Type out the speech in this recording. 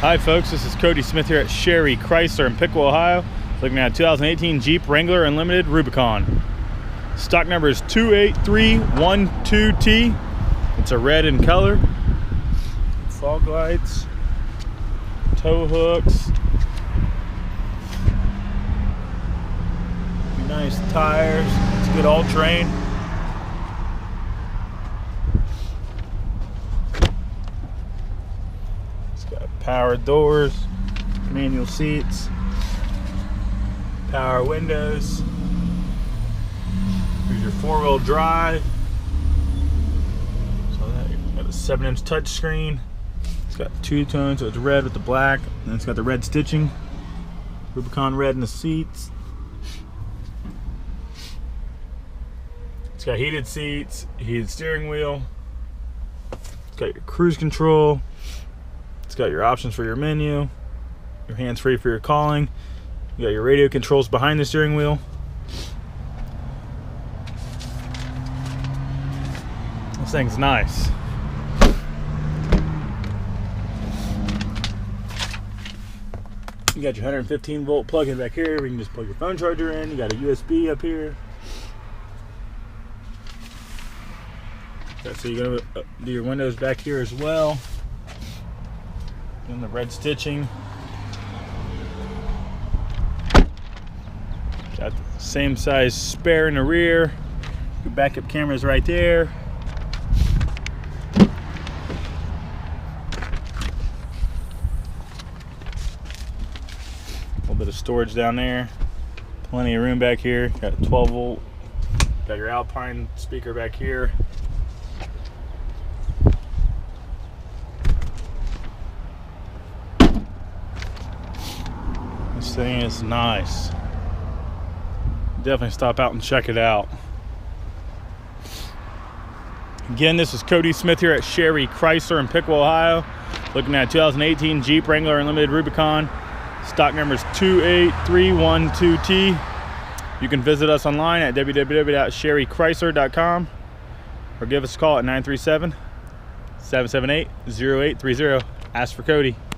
Hi folks, this is Cody Smith here at Sherry Chrysler in Piqua, Ohio. Looking at a 2018 Jeep Wrangler Unlimited Rubicon. Stock number is 28312T. It's a red in color. Fog lights, tow hooks, nice tires. It's good all-terrain. Power doors, manual seats, power windows. Here's your four-wheel drive. So that got a 7-inch touchscreen. It's got two tones, so it's red with the black, and it's got the red stitching. Rubicon red in the seats. It's got heated seats, heated steering wheel. It's got your cruise control. It's got your options for your menu, your hands-free for your calling. You got your radio controls behind the steering wheel. This thing's nice. You got your 115 volt plug-in back here where you can just plug your phone charger in. You got a USB up here. Okay, so you're gonna do your windows back here as well. And the red stitching. Got the same size spare in the rear. Your backup camera's right there. A little bit of storage down there. Plenty of room back here. Got a 12 volt. Got your Alpine speaker back here. This thing is nice. Definitely stop out and check it out. Again, this is Cody Smith here at Sherry Chrysler in Piqua, Ohio. Looking at 2018 Jeep Wrangler Unlimited Rubicon. Stock number is 28312T. You can visit us online at www.sherrychrysler.com or give us a call at 937-778-0830. Ask for Cody.